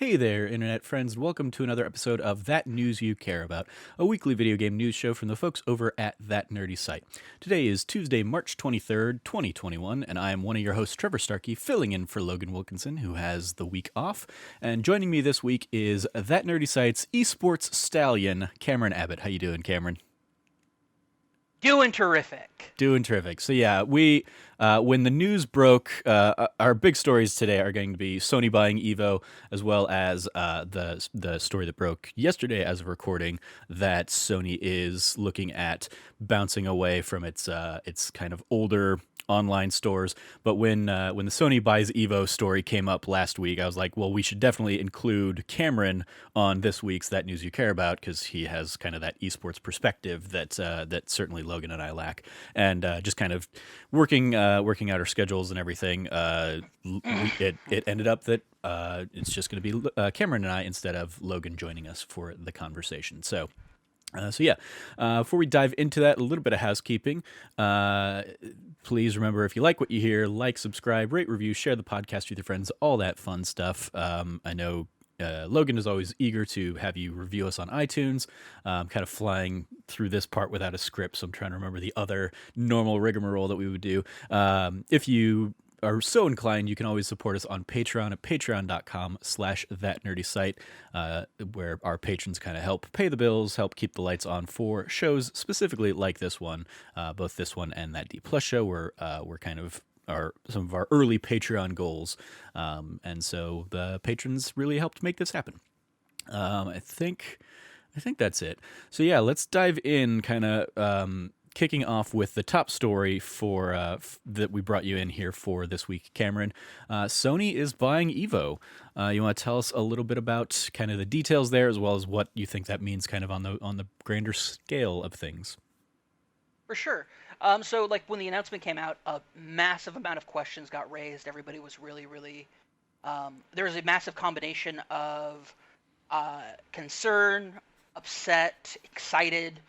Hey there, Internet friends, and welcome to another episode of That News You Care About, a weekly video game news show from the folks over at That Nerdy Site. Today is Tuesday, March 23rd, 2021, and I am one of your hosts, Trevor Starkey, filling in for Logan Wilkinson, who has the week off. And joining me this week is That Nerdy Site's esports stallion, Cameron Abbott. How you doing, Cameron? Doing terrific. Doing terrific. So yeah, when the news broke, our big stories today are going to be Sony buying Evo, as well as the story that broke yesterday as of recording that Sony is looking at bouncing away from its kind of older online stores. But when the Sony buys Evo story came up last week, I was like, well, we should definitely include Cameron on this week's That News You Care About, because he has kind of that esports perspective that certainly Logan and I lack. And just kind of working out our schedules and everything, it ended up that it's just going to be Cameron and I instead of Logan joining us for the conversation. Before we dive into that, a little bit of housekeeping. Please remember, if you like what you hear, like, subscribe, rate, review, share the podcast with your friends, all that fun stuff. I know Logan is always eager to have you review us on iTunes. I'm kind of flying through this part without a script, so I'm trying to remember the other normal rigmarole that we would do. If you are so inclined, you can always support us on Patreon at patreon.com/thatnerdysite, where our patrons kind of help pay the bills, help keep the lights on for shows specifically like this one, both this one and that D Plus show, where we're kind of some of our early Patreon goals, and so the patrons really helped make this happen. I think that's it. So yeah, let's dive in, kind of kicking off with the top story for that we brought you in here for this week, Cameron. Sony is buying Evo. You want to tell us a little bit about kind of the details there, as well as what you think that means kind of on the grander scale of things? For sure. So like when the announcement came out, a massive amount of questions got raised. Everybody was really there was a massive combination of concern, upset, excited,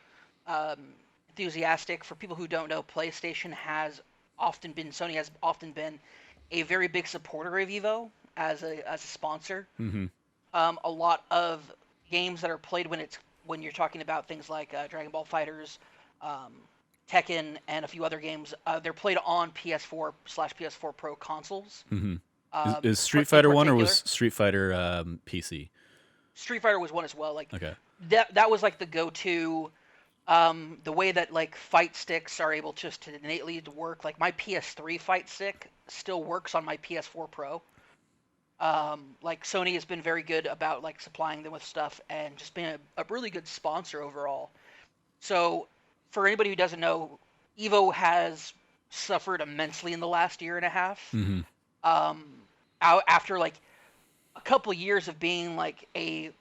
enthusiastic. For people who don't know, Sony has often been a very big supporter of Evo as a sponsor. Mm-hmm. A lot of games that are played when you're talking about things like Dragon Ball FighterZ, Tekken, and a few other games, they're played on PS4/PS4 Pro consoles. Mm-hmm. Is Street Fighter one, or was Street Fighter PC? Street Fighter was one as well. Like, okay, that was like the go-to. The way that like fight sticks are able just to innately work. Like my PS3 fight stick still works on my PS4 Pro. Like Sony has been very good about like supplying them with stuff and just being a really good sponsor overall. So for anybody who doesn't know, Evo has suffered immensely in the last year and a half. Mm-hmm. After like a couple years of being like a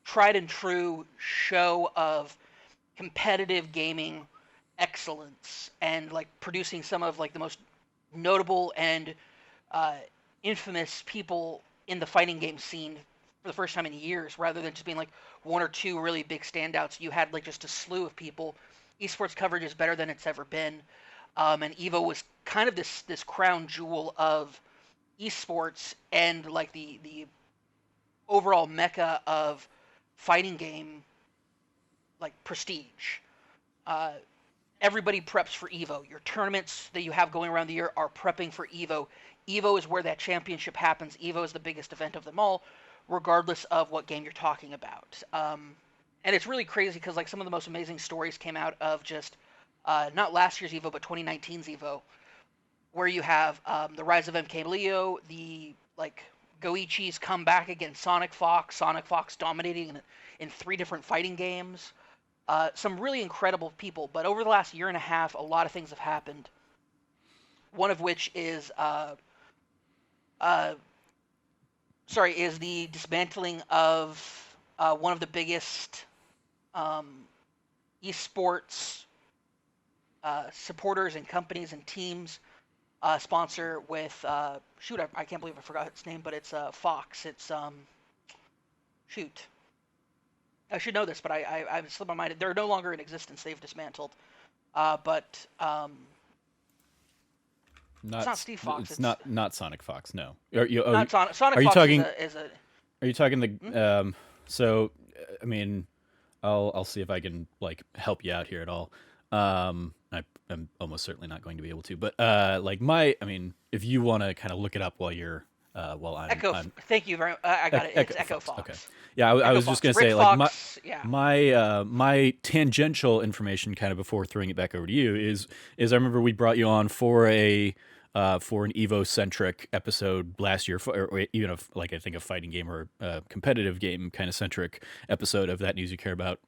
tried and true show of competitive gaming excellence and like producing some of like the most notable and infamous people in the fighting game scene for the first time in years, rather than just being like one or two really big standouts. You had like just a slew of people. Esports coverage is better than it's ever been, and Evo was kind of this crown jewel of esports and like the overall mecca of fighting game like prestige. Everybody preps for Evo. Your tournaments that you have going around the year are prepping for Evo. Evo is where that championship happens. Evo is the biggest event of them all, regardless of what game you're talking about. And it's really crazy because like some of the most amazing stories came out of just not last year's Evo, but 2019's Evo, where you have the rise of MKLeo, the like Goichi's come back against Sonic Fox dominating in 3 different fighting games. Some really incredible people, but over the last year and a half, a lot of things have happened. One of which is the dismantling of one of the biggest esports supporters and companies and teams, sponsor with I can't believe I forgot its name, but it's Fox. It's I should know this, but I've slipped my mind. They're no longer in existence. They've dismantled. It's not Steve Fox. It's not Sonic Fox. No. Not Sonic. Sonic are you Fox talking? is a Are you talking Hmm? the so I mean, I'll see if I can like help you out here at all. I'm almost certainly not going to be able to, but like I mean, if you want to kind of look it up while you're while I'm Thank you very much. I got it. It's Echo Echo Fox. Okay. Fox. Yeah, I Echo was just Fox. gonna Rick say like Fox. Yeah. my tangential information kind of before throwing it back over to you is I remember we brought you on for an Evo centric episode last year, or even like I think a fighting game or a competitive game kind of centric episode of That News You Care About,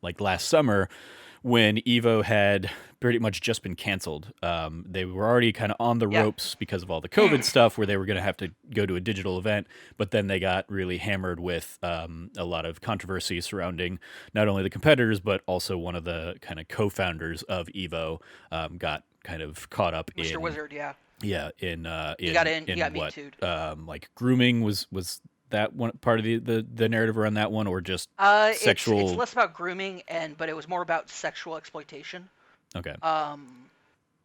like last summer when Evo had pretty much just been canceled. They were already kind of on the Yeah. ropes because of all the COVID stuff, where they were going to have to go to a digital event. But then they got really hammered with a lot of controversy surrounding not only the competitors, but also one of the kind of co-founders of Evo got kind of caught up Mr. Wizard. Yeah. in He got me what too. like grooming was that one part of the narrative around that one, or just It's sexual. less about grooming but it was more about sexual exploitation. Okay.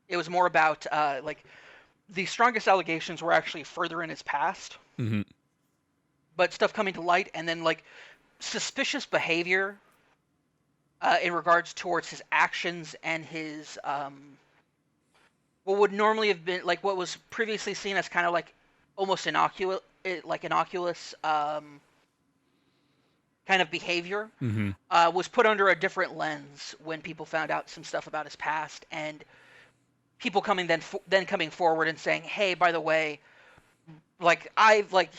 It was more about like the strongest allegations were actually further in his past, Hmm. but stuff coming to light, and then like suspicious behavior in regards towards his actions and his what would normally have been like what was previously seen as kind of like almost innocuous kind of behavior Hmm. was put under a different lens when people found out some stuff about his past, and people then coming forward and saying, hey, by the way,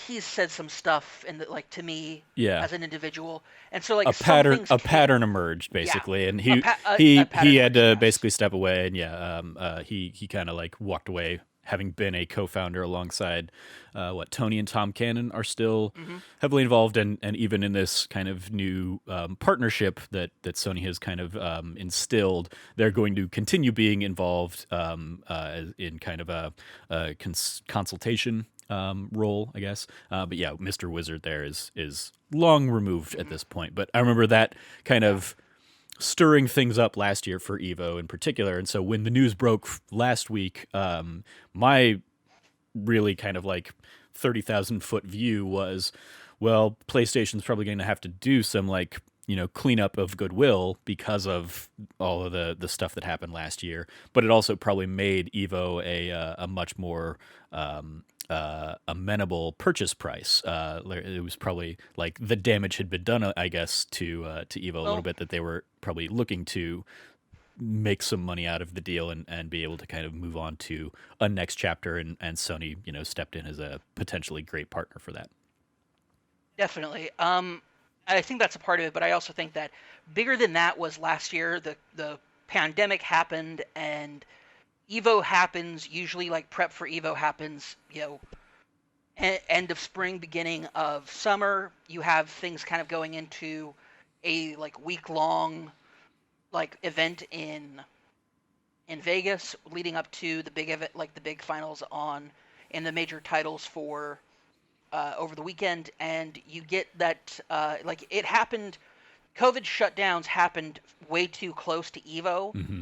he's said some stuff like to me Yeah. as an individual, and so like A some pattern things a came, pattern emerged yeah, basically, and a pattern he had emerged, to yes. basically step away, and he kind of like walked away, having been a co-founder alongside what Tony and Tom Cannon are still Hmm. heavily involved, and even in this kind of new partnership that Sony has kind of instilled, they're going to continue being involved in kind of a consultation role, I guess. But yeah, Mr. Wizard there is long removed at Hmm. this point. But I remember that kind Yeah. of stirring things up last year for Evo in particular. And so when the news broke last week, my really kind of like 30,000 foot view was, well, PlayStation's probably going to have to do some like cleanup of goodwill because of all of the stuff that happened last year. But it also probably made Evo a much more amenable purchase price. It was probably like the damage had been done, I guess, to Evo a little Well, bit, that they were probably looking to make some money out of the deal and be able to kind of move on to a next chapter, and Sony stepped in as a potentially great partner for that. definitely. I think that's a part of it, but I also think that bigger than that was last year. The pandemic happened, and Evo happens. Usually, like prep for Evo happens. End of spring, beginning of summer. You have things kind of going into a like week long like event in Vegas, leading up to the big event, like the big finals and the major titles for over the weekend, and you get that like it happened. COVID shutdowns happened way too close to Evo. Hmm.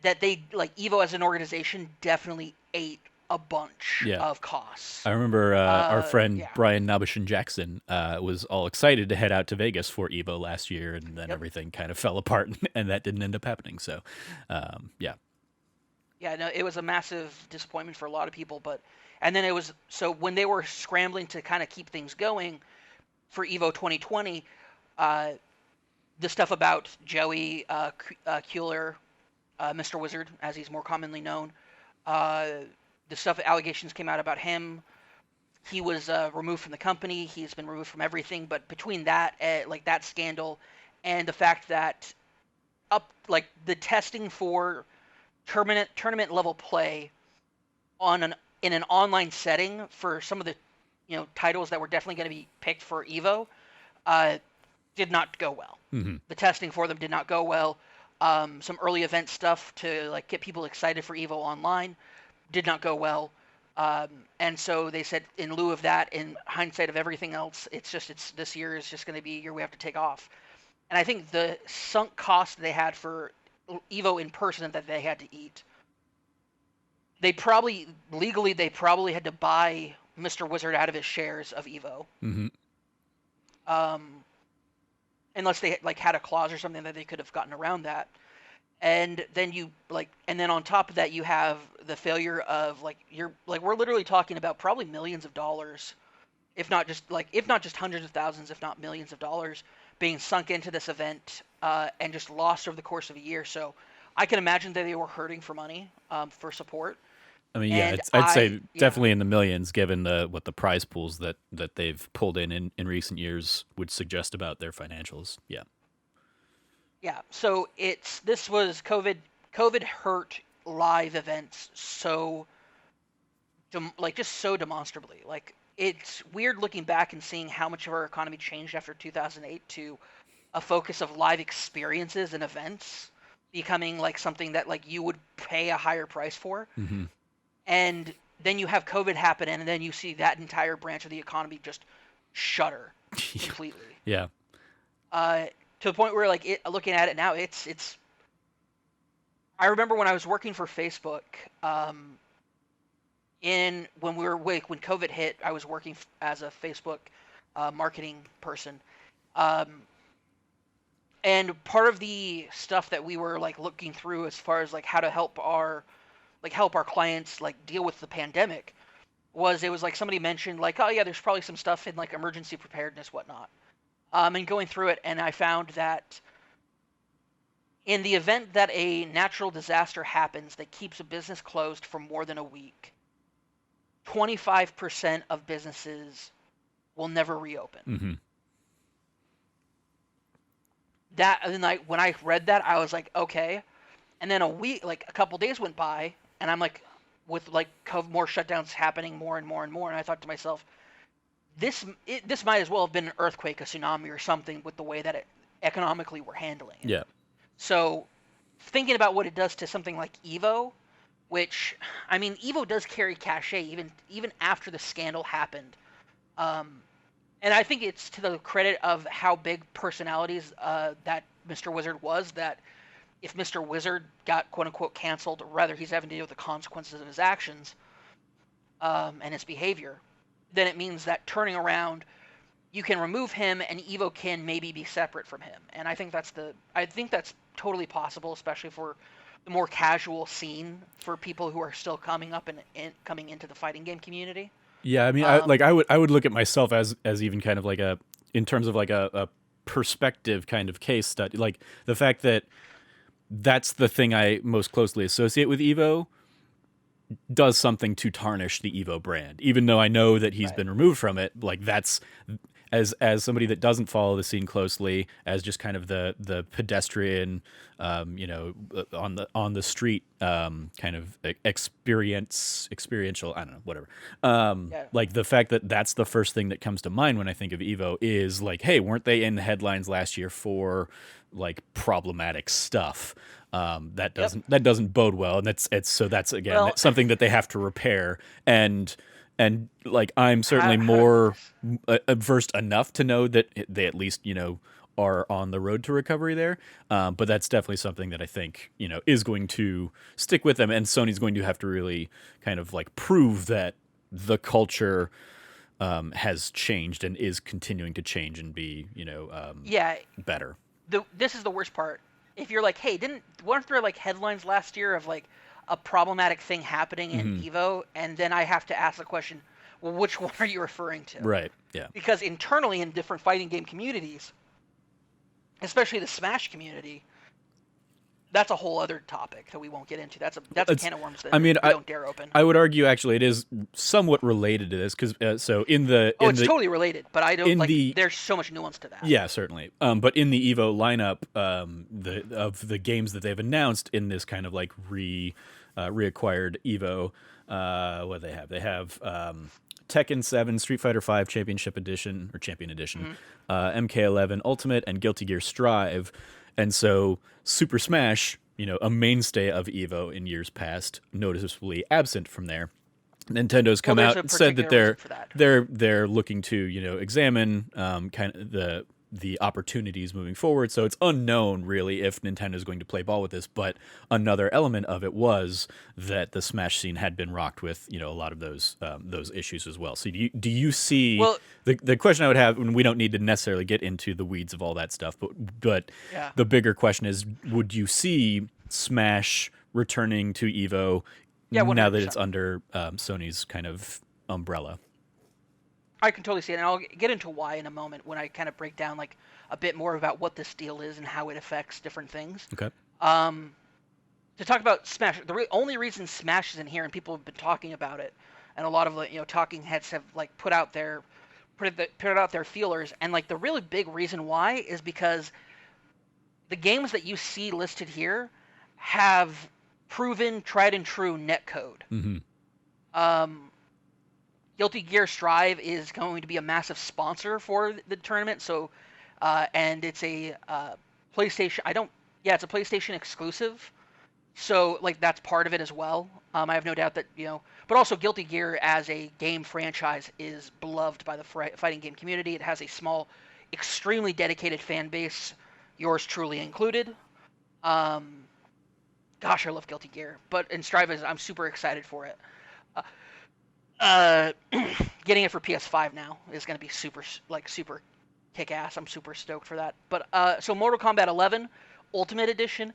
That they like Evo as an organization definitely ate a bunch Yeah. of costs. I remember our friend Yeah. Brian Nabishin Jackson was all excited to head out to Vegas for Evo last year, and then Yep. everything kind of fell apart, and that didn't end up happening. So, yeah. Yeah, no, it was a massive disappointment for a lot of people, and then it was so when they were scrambling to kind of keep things going for Evo 2020, uh, the stuff about Joey Kuehler, Mr. Wizard, as he's more commonly known, uh, the stuff allegations came out about him. He was removed from the company. He's been removed from everything. But between that, like that scandal, and the fact that like the testing for tournament level play in an online setting for some of the titles that were definitely going to be picked for Evo uh, did not go well. Hmm. The testing for them did not go well. Some early event stuff to like get people excited for Evo online did not go well. And so they said, in lieu of that, in hindsight of everything else, it's this year is just going to be a year we have to take off. And I think the sunk cost they had for Evo in person that they had to eat, they probably had to buy Mr. Wizard out of his shares of Evo. Mm-hmm. Unless they like had a clause or something that they could have gotten around that. And then and then on top of that, you have the failure of we're literally talking about probably millions of dollars, if not just hundreds of thousands, if not millions of dollars being sunk into this event, and just lost over the course of a year. So I can imagine that they were hurting for money, for support. I mean, yeah, And I'd say definitely in the millions, given what the prize pools that they've pulled in recent years would suggest about their financials. Yeah. Yeah, so this was COVID. COVID hurt live events just so demonstrably. Like, it's weird looking back and seeing how much of our economy changed after 2008 to a focus of live experiences and events becoming like something that like you would pay a higher price for. Mm-hmm. And then you have COVID happen, and then you see that entire branch of the economy just shudder completely. Yeah. To the point where, like, looking at it now, it's. I remember when I was working for Facebook, when COVID hit, I was working as a Facebook marketing person, and part of the stuff that we were like looking through as far as like how to help our clients like deal with the pandemic was like somebody mentioned like, oh yeah, there's probably some stuff in like emergency preparedness, whatnot. And going through it, and I found that in the event that a natural disaster happens that keeps a business closed for more than a week, 25% of businesses will never reopen. Mm-hmm. When I read that, I was like, okay. And then a couple days went by, and I'm like, with like more shutdowns happening more and more and more, and I thought to myself, this might as well have been an earthquake, a tsunami, or something with the way that economically we're handling it. Yeah. So thinking about what it does to something like Evo, which, I mean, Evo does carry cachet even after the scandal happened. And I think it's to the credit of how big personalities that Mr. Wizard was, that if Mr. Wizard got quote-unquote canceled, or rather he's having to deal with the consequences of his actions and his behavior, then it means that turning around, you can remove him and Evo can maybe be separate from him. And I think that's totally possible, especially for the more casual scene, for people who are still coming up and coming into the fighting game community. Yeah, I mean, I would look at myself as even kind of like in terms of like a perspective kind of case study, like the fact that that's the thing I most closely associate with Evo does something to tarnish the Evo brand, even though I know that he's been removed from it. Like, that's as somebody that doesn't follow the scene closely, as just kind of the pedestrian, on the street, kind of experiential. I don't know, whatever. Like, the fact that that's the first thing that comes to mind when I think of Evo is like, hey, weren't they in the headlines last year for like problematic stuff? That doesn't bode well, and that's again something that they have to repair. And like, I'm certainly more versed enough to know that they at least are on the road to recovery there. But that's definitely something that I think is going to stick with them, and Sony's going to have to really kind of like prove that the culture has changed and is continuing to change and be better. This is the worst part. If you're like, hey, weren't there like headlines last year of like a problematic thing happening in Evo? And then I have to ask the question, well, which one are you referring to? Right, yeah. Because internally in different fighting game communities, especially the Smash community, that's a whole other topic that we won't get into. That's a can of worms that we don't dare open. I would argue actually it is somewhat related to this, because it's totally related, but I don't there's so much nuance to that. Yeah, certainly. But in the Evo lineup, of the games that they've announced in this kind of like reacquired Evo, what do they have? They have Tekken 7, Street Fighter 5 Championship Edition or Champion Edition, MK11 Ultimate, and Guilty Gear Strive. And so Super Smash, a mainstay of Evo in years past, noticeably absent from there. Nintendo's come out and said that they're looking to examine kind of the opportunities moving forward. So it's unknown really if Nintendo is going to play ball with this. But another element of it was that the Smash scene had been rocked with, a lot of those issues as well. So do you see the question I would have, and we don't need to necessarily get into the weeds of all that stuff, but Yeah. the bigger question is, would you see Smash returning to Evo now that it's under Sony's kind of umbrella? I can totally see it, and I'll get into why in a moment when I kind of break down like a bit more about what this deal is and how it affects different things. Okay. To talk about Smash, the only reason Smash is in here, and people have been talking about it, and a lot of the talking heads have like put out their feelers, and like the really big reason why is because the games that you see listed here have proven tried and true netcode. Mm-hmm. Guilty Gear Strive is going to be a massive sponsor for the tournament. So, and it's a PlayStation. It's a PlayStation exclusive. So, like, that's part of it as well. I have no doubt that but also Guilty Gear as a game franchise is beloved by the fighting game community. It has a small, extremely dedicated fan base, yours truly included. Gosh, I love Guilty Gear, but in Strive I'm super excited for it. Getting it for PS5 now is going to be super kick-ass. I'm super stoked for that. But so Mortal Kombat 11 Ultimate Edition,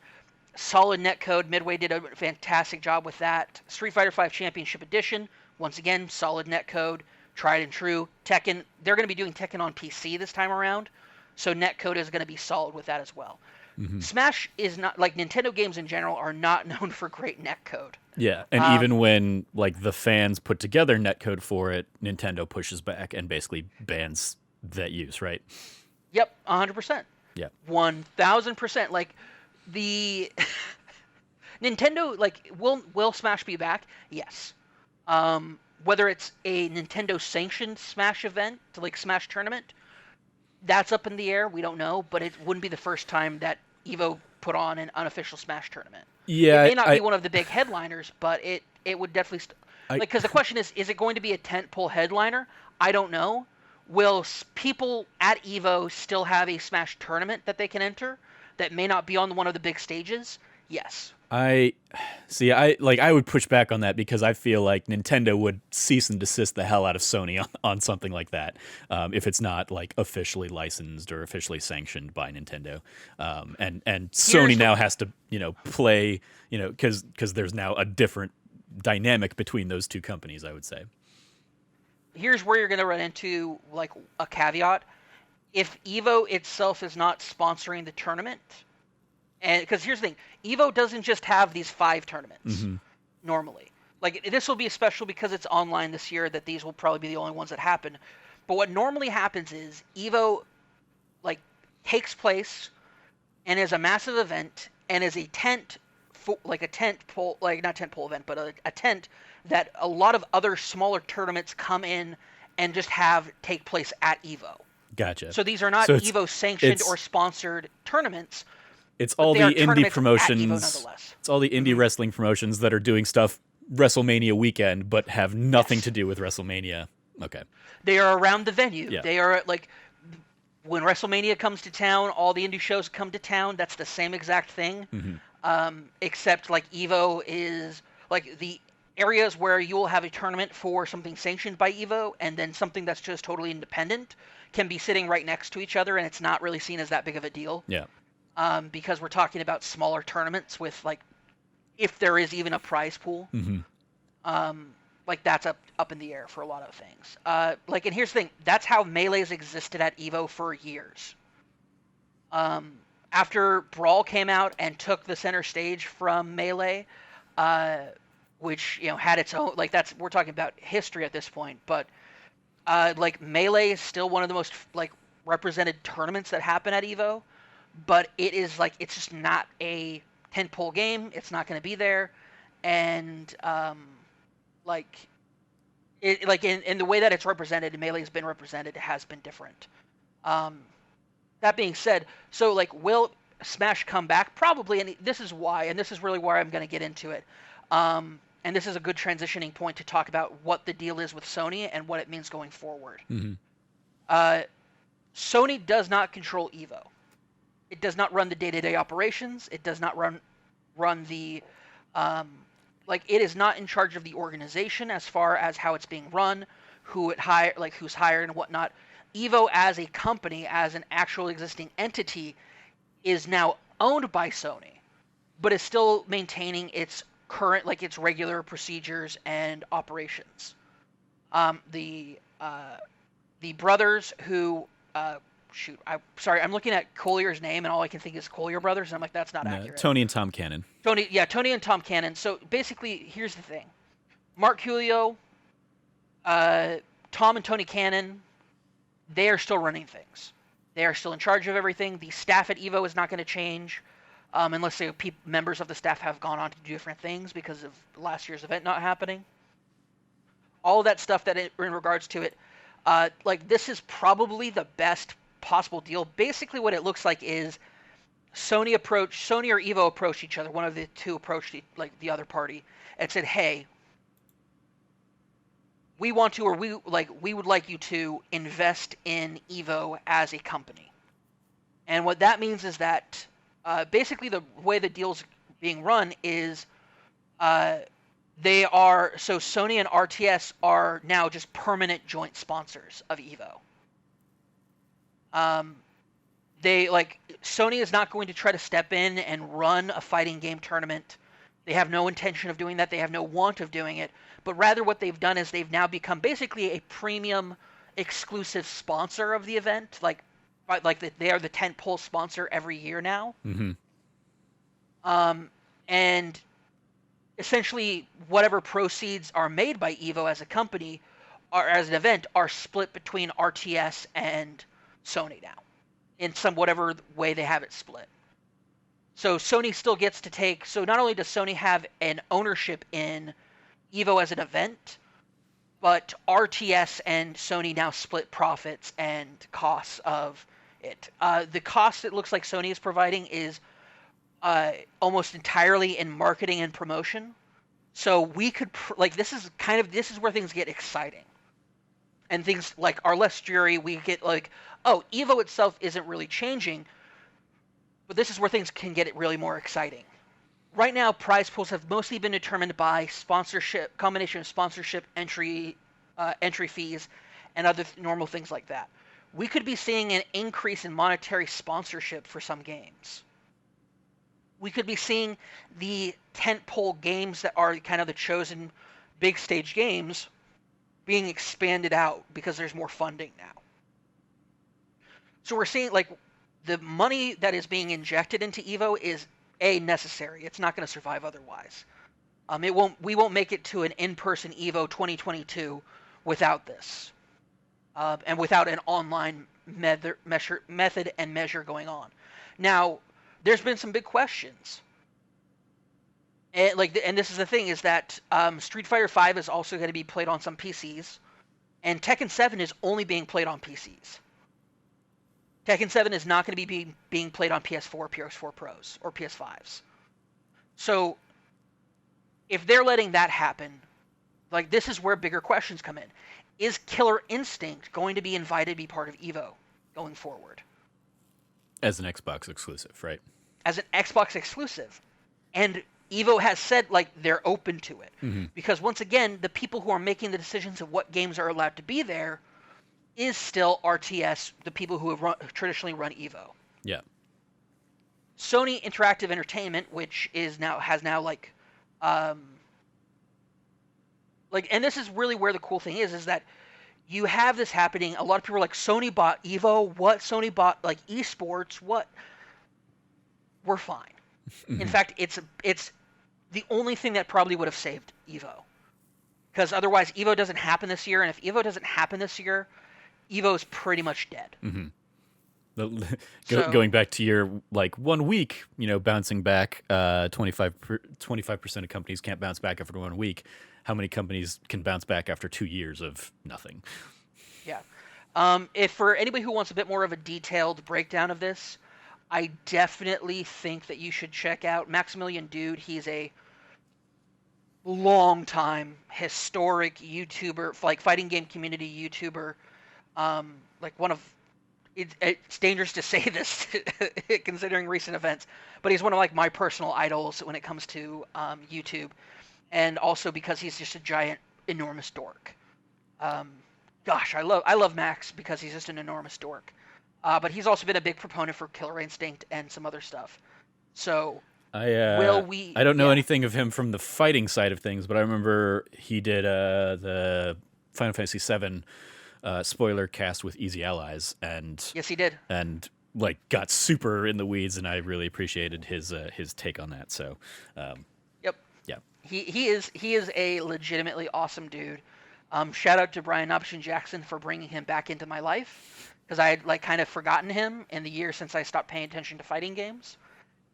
solid netcode. Midway did a fantastic job with that. Street Fighter V Championship Edition, once again, solid netcode, tried and true. Tekken, they're going to be doing Tekken on PC this time around, so netcode is going to be solid with that as well. Mm-hmm. Smash is not, like Nintendo games in general, are not known for great netcode. Yeah, and even when like the fans put together netcode for it, Nintendo pushes back and basically bans that use, right? Yep, 100%. Yeah, 1000%. Like the Nintendo, like will Smash be back? Yes. Whether it's a Nintendo sanctioned Smash event, like Smash tournament, that's up in the air. We don't know, but it wouldn't be the first time that Evo put on an unofficial Smash tournament. Yeah, it may not be one of the big headliners, but it would definitely because the question is it going to be a tentpole headliner? I don't know. Will people at Evo still have a Smash tournament that they can enter that may not be on one of the big stages? Yes. I would push back on that because I feel like Nintendo would cease and desist the hell out of Sony on something like that if it's not like officially licensed or officially sanctioned by Nintendo. And Sony now has to play because there's now a different dynamic between those two companies, I would say. Here's where you're going to run into like a caveat. If Evo itself is not sponsoring the tournament, and because here's the thing, Evo doesn't just have these 5 tournaments normally. Like this will be special because it's online this year, that these will probably be the only ones that happen. But what normally happens is Evo like takes place and is a massive event and is a tent pole, like not tent pole event, but a tent that a lot of other smaller tournaments come in and just take place at Evo. Gotcha. So these are not Evo sanctioned or sponsored tournaments. It's all the indie promotions. It's all the indie wrestling promotions that are doing stuff WrestleMania weekend, but have nothing to do with WrestleMania. Okay. They are around the venue. Yeah. They are like when WrestleMania comes to town, all the indie shows come to town. That's the same exact thing. Except like Evo is like the areas where you will have a tournament for something sanctioned by Evo, and then something that's just totally independent can be sitting right next to each other, and it's not really seen as that big of a deal. Yeah. Because we're talking about smaller tournaments with like, if there is even a prize pool, like that's up in the air for a lot of things. Like, and here's the thing, that's how Melee's existed at Evo for years. After Brawl came out and took the center stage from Melee, which had its own, like we're talking about history at this point, but like Melee is still one of the most like represented tournaments that happen at Evo. But it is like, it's just not a tentpole game. It's not going to be there, and like it, like in the way that it's represented, Melee's been represented, it has been different. That being said, so like, will Smash come back? Probably, and this is why, and this is really where I'm going to get into it. And this is a good transitioning point to talk about what the deal is with Sony and what it means going forward. Sony does not control Evo. It does not run the day-to-day operations. It does not run the it is not in charge of the organization as far as how it's being run, who's hired and whatnot. Evo as a company, as an actual existing entity, is now owned by Sony, but is still maintaining its current, its regular procedures and operations. The brothers who I'm looking at Collier's name and all I can think is Collier Brothers, and I'm like, that's not accurate. Tony and Tom Cannon. Tony and Tom Cannon. So basically, here's the thing: Mark Julio, Tom and Tony Cannon, they are still running things. They are still in charge of everything. The staff at Evo is not going to change, unless members of the staff have gone on to do different things because of last year's event not happening. All of that stuff in regards to it, this is probably the best possible deal. Basically, what it looks like is Sony or Evo approached each other. One of the two approached the other party and said, "Hey, we want to, or we would like you to invest in Evo as a company." And what that means is that basically the way the deal's being run is Sony and RTS are now just permanent joint sponsors of Evo. Sony is not going to try to step in and run a fighting game tournament. They have no intention of doing that. They have no want of doing it. But rather what they've done is they've now become basically a premium exclusive sponsor of the event. They are the tentpole sponsor every year now. Mm-hmm. And essentially whatever proceeds are made by Evo as a company or as an event are split between RTS and Sony now in whatever way they have it split. So Sony still gets to take, so not only does Sony have an ownership in Evo as an event, but RTS and Sony now split profits and costs of it. The cost it looks like Sony is providing is almost entirely in marketing and promotion. So we could this is where things get exciting, and things are less dreary. We get Evo itself isn't really changing, but this is where things can get really more exciting. Right now, prize pools have mostly been determined by combination of sponsorship, entry fees, and other normal things like that. We could be seeing an increase in monetary sponsorship for some games. We could be seeing the tentpole games that are kind of the chosen big stage games being expanded out because there's more funding now. So we're seeing the money that is being injected into Evo is necessary. It's not going to survive otherwise. We won't make it to an in-person Evo 2022 without this, and without an online method and measure going on. Now, there's been some big questions, and this is the thing, is that Street Fighter V is also going to be played on some PCs, and Tekken 7 is only being played on PCs. Tekken 7 is not going to be being played on PS4, PS4 Pros, or PS5s. So, if they're letting that happen, this is where bigger questions come in. Is Killer Instinct going to be invited to be part of Evo going forward? As an Xbox exclusive, right? As an Xbox exclusive. And Evo has said, they're open to it. Mm-hmm. Because, once again, the people who are making the decisions of what games are allowed to be there is still RTS, the people who have traditionally run Evo. Yeah. Sony Interactive Entertainment, which has now and this is really where the cool thing is that you have this happening. A lot of people are like, Sony bought Evo. What? Sony bought esports. What? We're fine. In fact, it's the only thing that probably would have saved Evo, because otherwise Evo doesn't happen this year, and if Evo doesn't happen this year, Evo's pretty much dead. Mm-hmm. Going back to your 1 week, bouncing back, 25% of companies can't bounce back after 1 week. How many companies can bounce back after 2 years of nothing? Yeah. If for anybody who wants a bit more of a detailed breakdown of this, I definitely think that you should check out Maximilian Dude. He's a long-time historic YouTuber, fighting game community YouTuber. One of it's dangerous to say this considering recent events, but he's one of like my personal idols when it comes to YouTube, and also because he's just a giant, enormous dork. Um, Gosh, I love Max because he's just an enormous dork. But he's also been a big proponent for Killer Instinct and some other stuff. So will we? I don't know Yeah. anything of him from the fighting side of things, but I remember he did the Final Fantasy VII spoiler cast with Easy Allies, Yes, he did. and like got super in the weeds, and I really appreciated his take on that. So, um, Yep. yeah, He is a legitimately awesome dude. Shout out to Brian Option Jackson for bringing him back into my life because I had like kind of forgotten him in the year since I stopped paying attention to fighting games.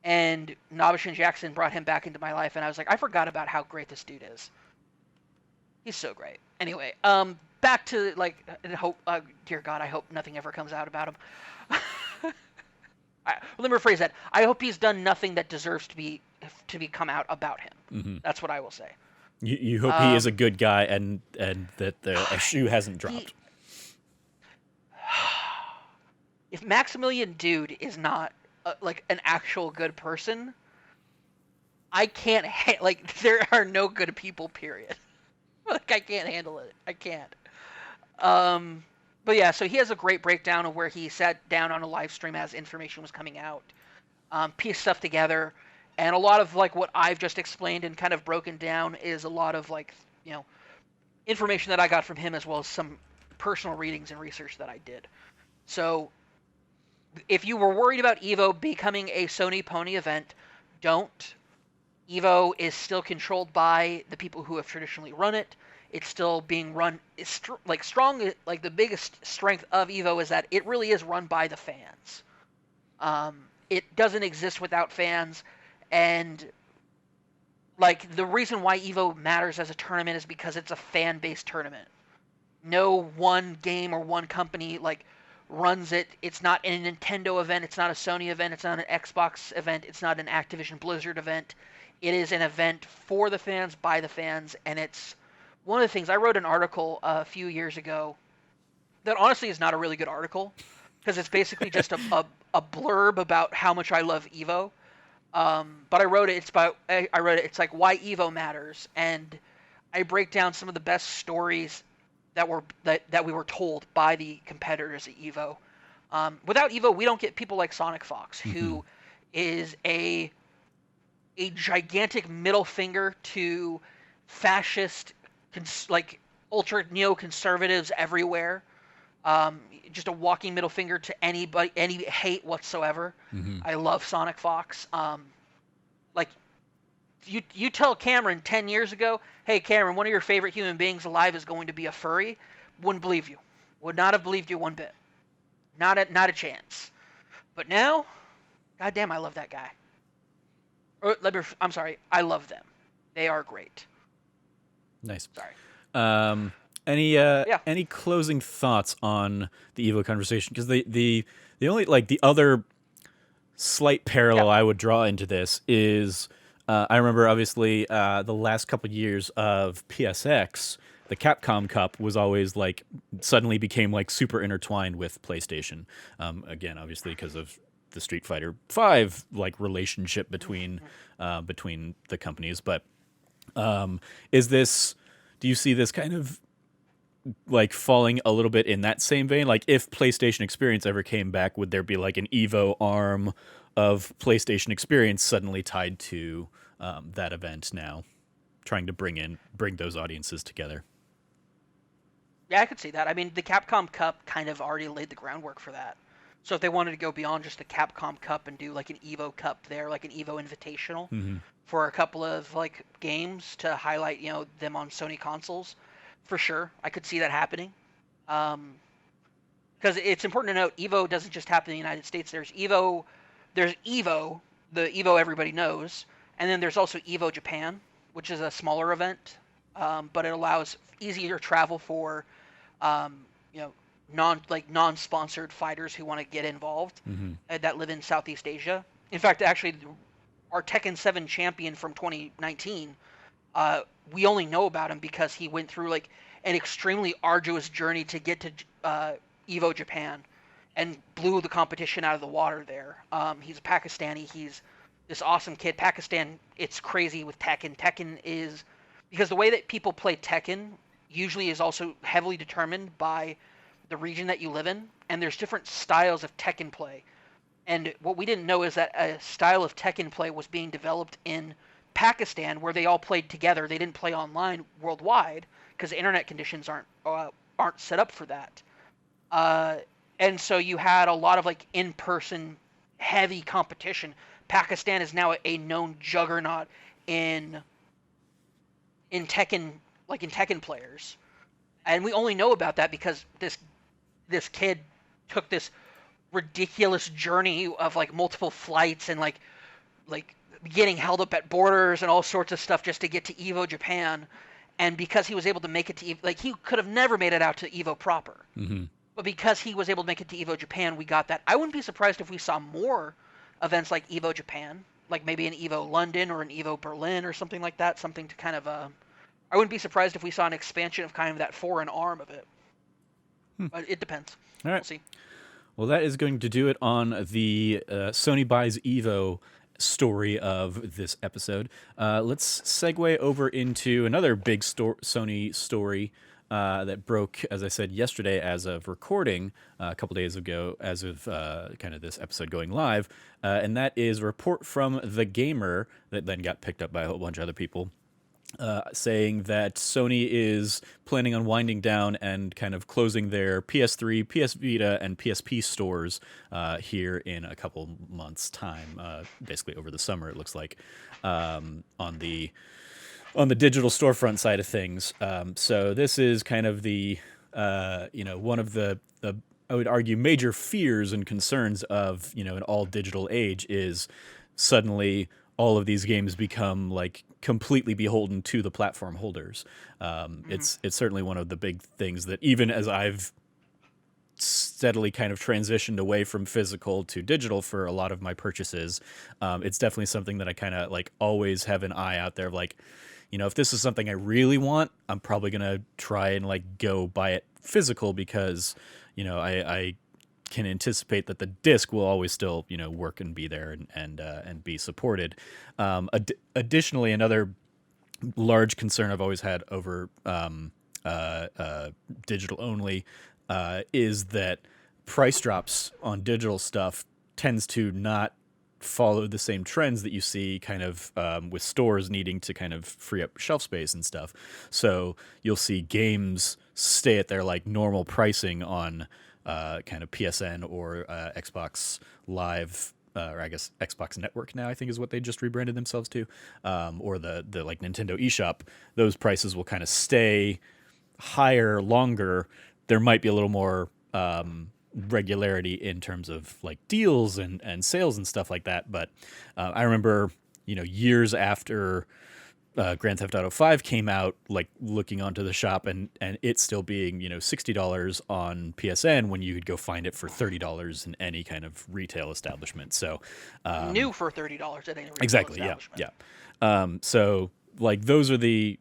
And Nobishin Jackson brought him back into my life, and I was like, I forgot about how great this dude is. He's so great. Anyway, back to like, hope. Dear God, I hope nothing ever comes out about him. Let me rephrase that. I hope he's done nothing that deserves to be come out about him. hmm That's what I will say. you hope he is a good guy, and that a shoe hasn't dropped. If Maximilian dude is not like an actual good person, I can't like there are no good people. Period. Like I can't handle it. I can't. But yeah, so he has a great breakdown of where he sat down on a live stream as information was coming out, pieced stuff together, and a lot of like what I've just explained and kind of broken down is a lot of like information that I got from him as well as some personal readings and research that I did. So if you were worried about Evo becoming a Sony pony event, don't. Evo is still controlled by the people who have traditionally run it. It's still being run. It's like strong. Like the biggest strength of Evo is that it really is run by the fans. It doesn't exist without fans, and like the reason why Evo matters as a tournament is because it's a fan-based tournament. No one game or one company like runs it. It's not a Nintendo event. It's not a Sony event. It's not an Xbox event. It's not an Activision Blizzard event. It is an event for the fans, by the fans, and it's one of the things. I wrote an article a few years ago that honestly is not a really good article because it's basically just a blurb about how much I love Evo. But I wrote it. I wrote it. It's like why Evo matters, and I break down some of the best stories that we were told by the competitors at Evo. Without Evo, we don't get people like Sonic Fox, who is a gigantic middle finger to fascist, like ultra neoconservatives everywhere. Just a walking middle finger to anybody, any hate whatsoever. I love Sonic Fox. Like you tell Cameron 10 years ago, hey Cameron, one of your favorite human beings alive is going to be a furry, wouldn't believe you. Would not have believed you one bit. Not a chance. But now, goddamn, I love that guy. I'm sorry, I love them. They are great. Nice. Sorry. Any closing thoughts on the Evo conversation? Because the only like the other slight parallel I would draw into this is I remember obviously the last couple years of PSX, the Capcom Cup was always like suddenly became like super intertwined with PlayStation. Again, obviously because of the Street Fighter V like relationship between the companies. But do you see this kind of like falling a little bit in that same vein? Like if PlayStation Experience ever came back, would there be like an Evo arm of PlayStation Experience suddenly tied to that event now, trying to bring those audiences together? Yeah, I could see that. I mean, the Capcom Cup kind of already laid the groundwork for that. So if they wanted to go beyond just the Capcom Cup and do like an Evo Cup there, like an Evo Invitational for a couple of like games to highlight, them on Sony consoles, for sure, I could see that happening. Because it's important to note, Evo doesn't just happen in the United States. There's Evo, the Evo everybody knows, and then there's also Evo Japan, which is a smaller event, but it allows easier travel for, non-sponsored fighters who want to get involved that live in Southeast Asia. In fact, actually, our Tekken 7 champion from 2019, we only know about him because he went through like an extremely arduous journey to get to Evo Japan, and blew the competition out of the water there. He's a Pakistani. He's this awesome kid. Pakistan, it's crazy with Tekken. Tekken is because the way that people play Tekken usually is also heavily determined by the region that you live in, and there's different styles of Tekken play. And what we didn't know is that a style of Tekken play was being developed in Pakistan, where they all played together. They didn't play online worldwide because internet conditions aren't set up for that. And so you had a lot of like in-person heavy competition. Pakistan is now a known juggernaut in Tekken, like in Tekken players, and we only know about that because this kid took this ridiculous journey of like multiple flights and like getting held up at borders and all sorts of stuff just to get to Evo Japan. And because he was able to make it to Evo, like he could have never made it out to Evo proper. Mm-hmm. But because he was able to make it to Evo Japan, we got that. I wouldn't be surprised if we saw more events like Evo Japan, like maybe an Evo London or an Evo Berlin or something like that. Something to kind of, I wouldn't be surprised if we saw an expansion of kind of that foreign arm of it. But it depends. All right. We'll see. Well, that is going to do it on the Sony buys Evo story of this episode. Let's segue over into another big Sony story that broke, as I said yesterday, as of recording a couple days ago, as of kind of this episode going live, and that is a report from The Gamer that then got picked up by a whole bunch of other people. Saying that Sony is planning on winding down and kind of closing their PS3, PS Vita, and PSP stores here in a couple months' time, basically over the summer, it looks like, on the digital storefront side of things. So this is kind of the one of the I would argue major fears and concerns of an all digital age is suddenly all of these games become like completely beholden to the platform holders. It's certainly one of the big things that even as I've steadily kind of transitioned away from physical to digital for a lot of my purchases, it's definitely something that I kind of like always have an eye out there of like, if this is something I really want, I'm probably going to try and like go buy it physical because, I can anticipate that the disc will always still, work and be there and be supported. Additionally, another large concern I've always had over digital only is that price drops on digital stuff tends to not follow the same trends that you see kind of with stores needing to kind of free up shelf space and stuff. So you'll see games stay at their like normal pricing on kind of PSN or Xbox Live, or I guess Xbox Network now I think is what they just rebranded themselves to, or the like Nintendo eShop. Those prices will kind of stay higher longer. There might be a little more regularity in terms of like deals and sales and stuff like that. But I remember, years after Grand Theft Auto 5 came out, like looking onto the shop and it still being, $60 on PSN when you could go find it for $30 in any kind of retail establishment. So new for $30 at any retail exactly. establishment. Yeah. So like those are the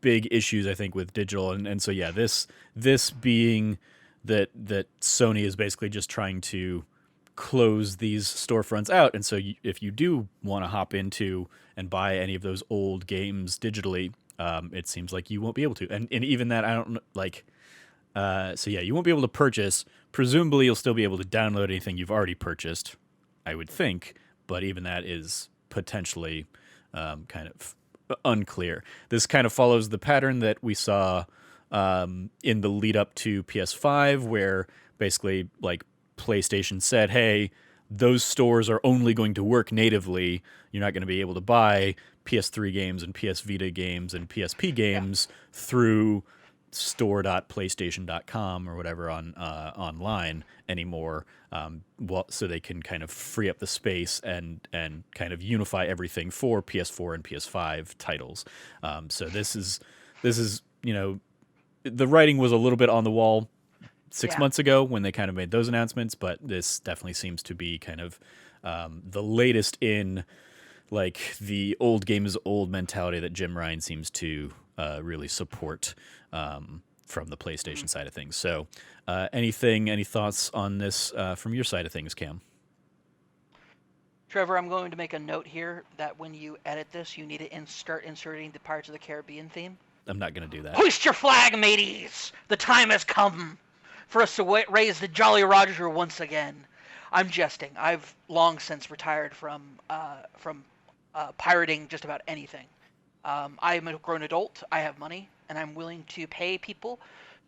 big issues I think with digital. And so, yeah, this being that Sony is basically just trying to close these storefronts out. And so if you do want to hop into and buy any of those old games digitally, it seems like you won't be able to. And even that, I don't like, so yeah, you won't be able to purchase. Presumably you'll still be able to download anything you've already purchased, I would think. But even that is potentially kind of unclear. This kind of follows the pattern that we saw in the lead up to PS5, where basically like PlayStation said, hey, those stores are only going to work natively. You're not going to be able to buy PS3 games and PS Vita games and PSP games through store.playstation.com or whatever on online anymore. So they can kind of free up the space and kind of unify everything for PS4 and PS5 titles. So this is the writing was a little bit on the wall 6 months ago when they kind of made those announcements, but this definitely seems to be kind of the latest in like the old game is old mentality that Jim Ryan seems to really support. from the PlayStation side of things. So, any thoughts on this from your side of things, Cam? Trevor, I'm going to make a note here that when you edit this, you need to start inserting the Pirates of the Caribbean theme. I'm not going to do that. Hoist your flag, mateys! The time has come for us to raise the Jolly Roger once again. I'm jesting. I've long since retired from pirating just about anything. I am a grown adult. I have money, and I'm willing to pay people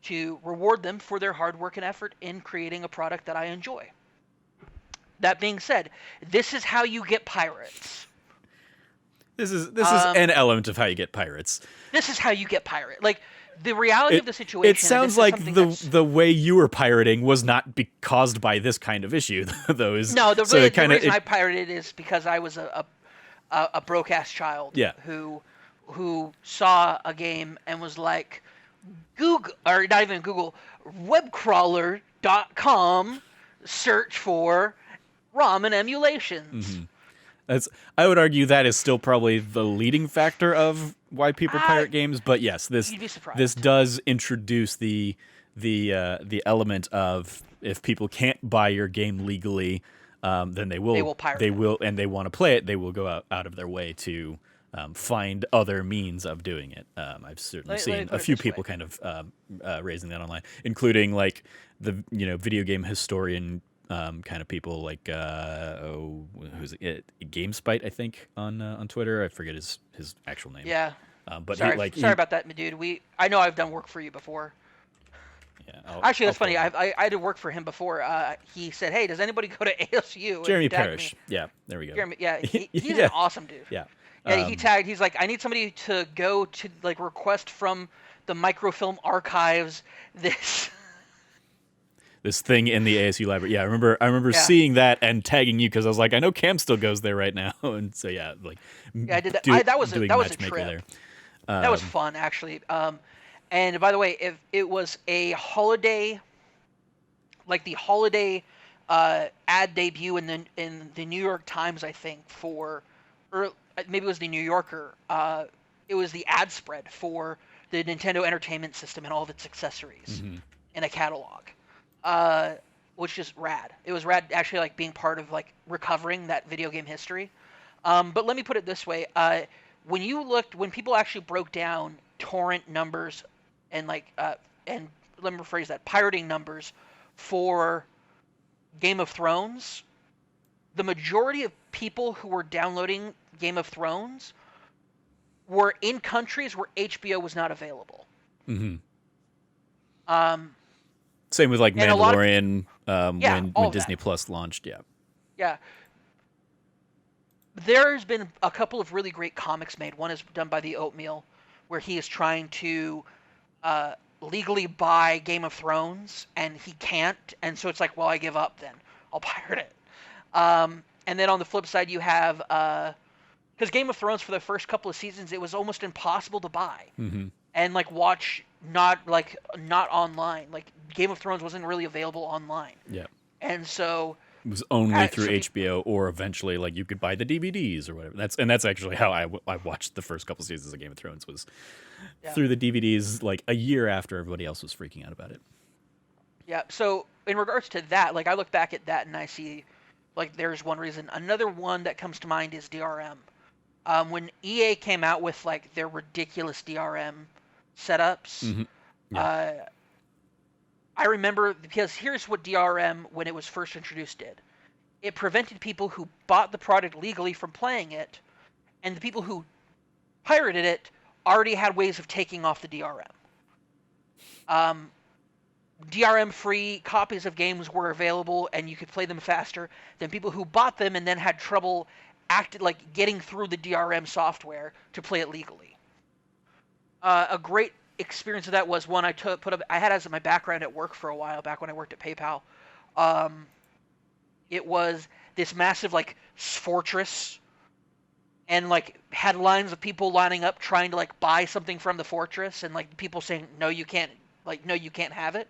to reward them for their hard work and effort in creating a product that I enjoy. That being said, this is how you get pirates. This is an element of how you get pirates. This is how you get pirate. Like, the reality of the situation. It sounds like the way you were pirating was not caused by this kind of issue, though. No, the reason I pirated is because I was a broke ass child. Yeah. Who saw a game and was like, Google, or not even Google, webcrawler.com, search for ROM and emulations. Mm-hmm. I would argue that is still probably the leading factor of why people pirate games. But yes, this does introduce the element of, if people can't buy your game legally, then they will pirate. And they want to play it, they will go out of their way to find other means of doing it. I've certainly seen a few people kind of raising that online, including like the video game historian kind of people, like who's it? GameSpite, I think, on Twitter. I forget his actual name. Yeah. But sorry about that, dude. I know I've done work for you before. Yeah. Actually, that's funny. I did work for him before. He said, "Hey, does anybody go to ASU?" Jeremy Parrish. Yeah, there we go. Jeremy, he's an awesome dude. Yeah. Yeah, he tagged. He's like, "I need somebody to go to like request from the microfilm archives this thing in the ASU library." Yeah, I remember seeing that and tagging you because I was like, I know Cam still goes there right now, and so I did that. That was a trip. There. That was fun, actually. And by the way, if it was a holiday, like the holiday ad debut in the New York Times, I think, or maybe it was the New Yorker. It was the ad spread for the Nintendo Entertainment System and all of its accessories in a catalog. Which is rad. It was rad, actually, like being part of like recovering that video game history. But let me put it this way: when people actually broke down torrent numbers and and let me rephrase that, pirating numbers for Game of Thrones, the majority of people who were downloading Game of Thrones were in countries where HBO was not available. Mm-hmm. Same with like Mandalorian when Disney Plus launched. Yeah. Yeah. There's been a couple of really great comics made. One is done by the Oatmeal, where he is trying to legally buy Game of Thrones, and he can't. And so it's like, well, I give up then. I'll pirate it. And then on the flip side, you have because Game of Thrones for the first couple of seasons, it was almost impossible to buy and like watch not online. Like Game of Thrones wasn't really available online. Yeah. And so it was only through HBO, or eventually like you could buy the DVDs or whatever. That's actually how I watched the first couple seasons of Game of Thrones, was through the DVDs, like a year after everybody else was freaking out about it. Yeah. So in regards to that, like I look back at that and I see like there's one reason. Another one that comes to mind is DRM. When EA came out with like their ridiculous DRM setups, I remember, because here's what DRM, when it was first introduced, did. It prevented people who bought the product legally from playing it, and the people who pirated it already had ways of taking off the DRM. DRM-free copies of games were available, and you could play them faster than people who bought them and then had trouble getting through the DRM software to play it legally. A great experience of that was one I had as my background at work for a while back when I worked at PayPal. It was this massive like fortress, and like had lines of people lining up trying to like buy something from the fortress, and like people saying no you can't have it.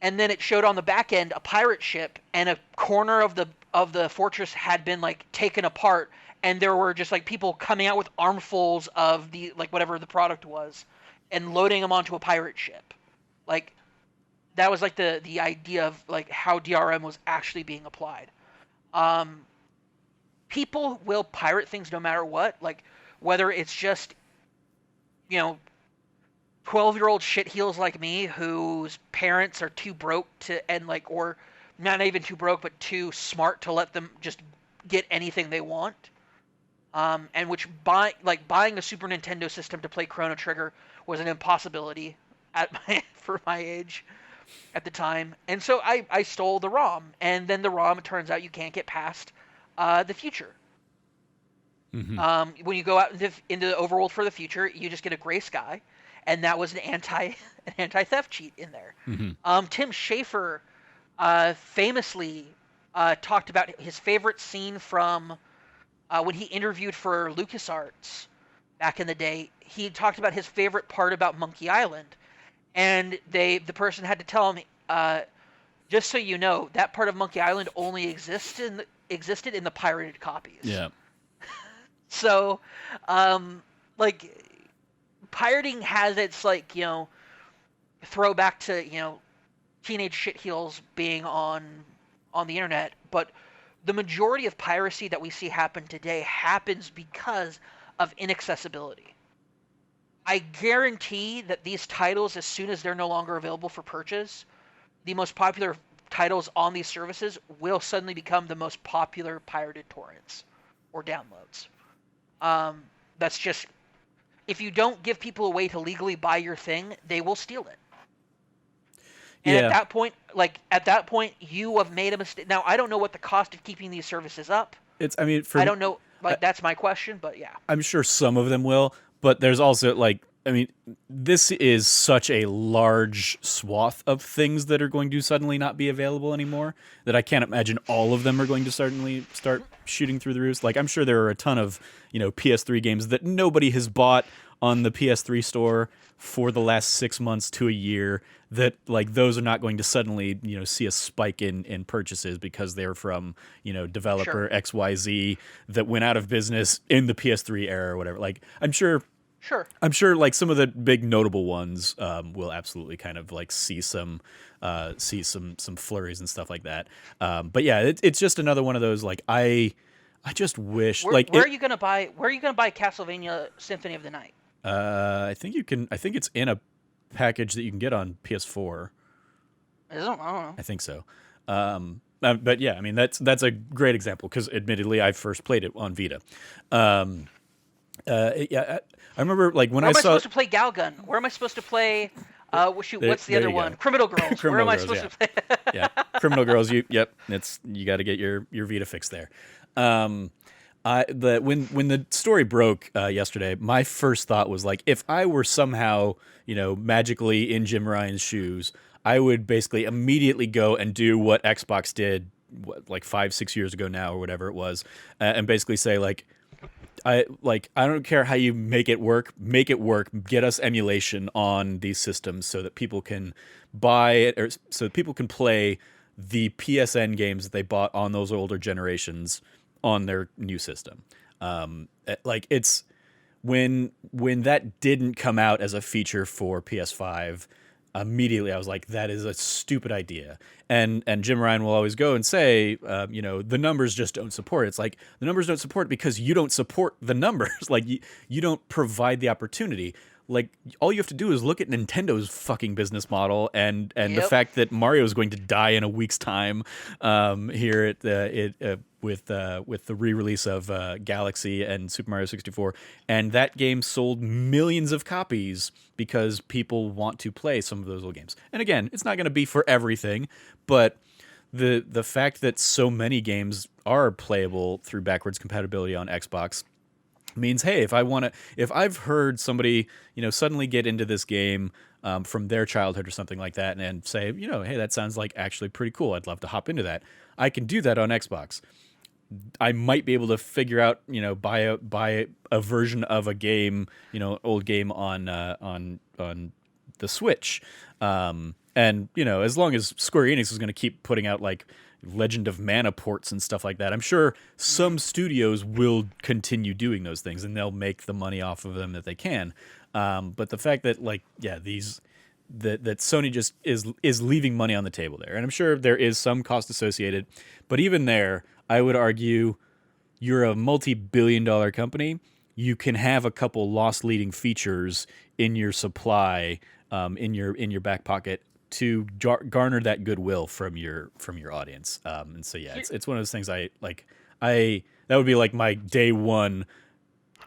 And then it showed on the back end a pirate ship, and a corner of the fortress had been like taken apart, and there were just like people coming out with armfuls of the like whatever the product was, and loading them onto a pirate ship. Like that was like the idea of like how DRM was actually being applied. Um, People will pirate things no matter what, like whether it's just, you know, 12-year-old shitheels like me whose parents are too broke to, and like, or not even too broke but too smart to let them just get anything they want. And which buying a Super Nintendo system to play Chrono Trigger was an impossibility for my age at the time. And so I stole the ROM, and then the ROM, it turns out you can't get past the future. Mm-hmm. When you go out into the overworld for the future, you just get a gray sky, and that was an anti theft cheat in there. Mm-hmm. Tim Schafer famously talked about his favorite scene from when he interviewed for LucasArts back in the day. He talked about his favorite part about Monkey Island, and the person had to tell him, just so you know, that part of Monkey Island only existed in the pirated copies. Yeah. So, like, pirating has its, like, you know, throwback to, you know, teenage shitheels being on the internet, but the majority of piracy that we see happen today happens because of inaccessibility. I guarantee that these titles, as soon as they're no longer available for purchase, the most popular titles on these services will suddenly become the most popular pirated torrents or downloads. That's just, if you don't give people a way to legally buy your thing, they will steal it. And Yeah. at that point, you have made a mistake. Now, I don't know what the cost of keeping these services up. I mean, I don't know. Like, that's my question, but yeah. I'm sure some of them will, but there's also like, I mean, this is such a large swath of things that are going to suddenly not be available anymore that I can't imagine all of them are going to suddenly start shooting through the roofs. Like, I'm sure there are a ton of, you know, PS3 games that nobody has bought on the PS3 store for the last 6 months to a year, that like those are not going to suddenly, you know, see a spike in purchases because they're from, you know, developer Sure. XYZ that went out of business in the PS3 era or whatever. Like, I'm sure Sure. like some of the big notable ones will absolutely kind of like see some flurries and stuff like that. But yeah, it's just another one of those, like, I just wish, Where are you gonna buy Castlevania Symphony of the Night? I think you can. I think it's in a package that you can get on PS4. I don't know. I think so. But yeah, I mean that's a great example because admittedly I first played it on Vita. Yeah, I remember like when Where am I saw supposed to play Galgun? Where am I supposed to play? What's the other one? Criminal Girls. Where am I supposed to play? Yeah, Criminal Girls. You got to get your Vita fix there. When the story broke yesterday, my first thought was like, if I were somehow, you know, magically in Jim Ryan's shoes, I would basically immediately go and do what Xbox did, like 5-6 years ago now or whatever it was, and basically say like, I don't care how you make it work, get us emulation on these systems so that people can buy it, or so that people can play the PSN games that they bought on those older generations on their new system. Like, it's when that didn't come out as a feature for PS5, immediately I was like, that is a stupid idea. And Jim Ryan will always go and say, you know, the numbers just don't support it. It's like, the numbers don't support it because you don't support the numbers. Like, you don't provide the opportunity. Like, all you have to do is look at Nintendo's fucking business model and the fact that Mario is going to die in a week's time here at with the re-release of Galaxy and Super Mario 64, and that game sold millions of copies because people want to play some of those old games. And again, it's not going to be for everything, but the fact that so many games are playable through backwards compatibility on Xbox means, hey, if I've heard somebody, you know, suddenly get into this game from their childhood or something like that, and say, you know, hey, that sounds like actually pretty cool, I'd love to hop into that, I can do that on Xbox. I might be able to figure out, you know, buy a version of a game, you know, old game on the Switch, and you know, as long as Square Enix is going to keep putting out like Legend of Mana ports and stuff like that, I'm sure some studios will continue doing those things and they'll make the money off of them that they can. But the fact that, like, yeah, that Sony just is leaving money on the table there. And I'm sure there is some cost associated, but even there, I would argue you're a multi-billion-dollar company. You can have a couple loss leading features in your supply, in your back pocket to garner that goodwill from your audience. And so yeah, it's one of those things I that would be like my day one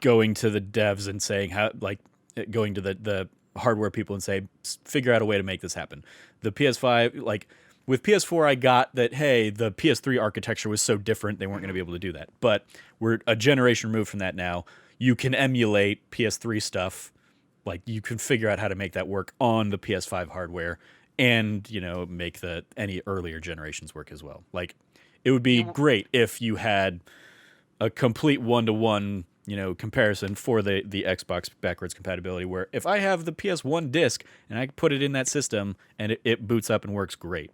going to the devs and saying how, like, going to the hardware people and say, figure out a way to make this happen. The PS5, like with PS4, I got that, hey, the PS3 architecture was so different, they weren't going to be able to do that. But we're a generation removed from that now. You can emulate PS3 stuff. Like, you can figure out how to make that work on the PS5 hardware and, you know, make any earlier generations work as well. Like, it would be great if you had a complete one-to-one, you know, comparison for the Xbox backwards compatibility, where if I have the PS1 disc and I put it in that system and it boots up and works great.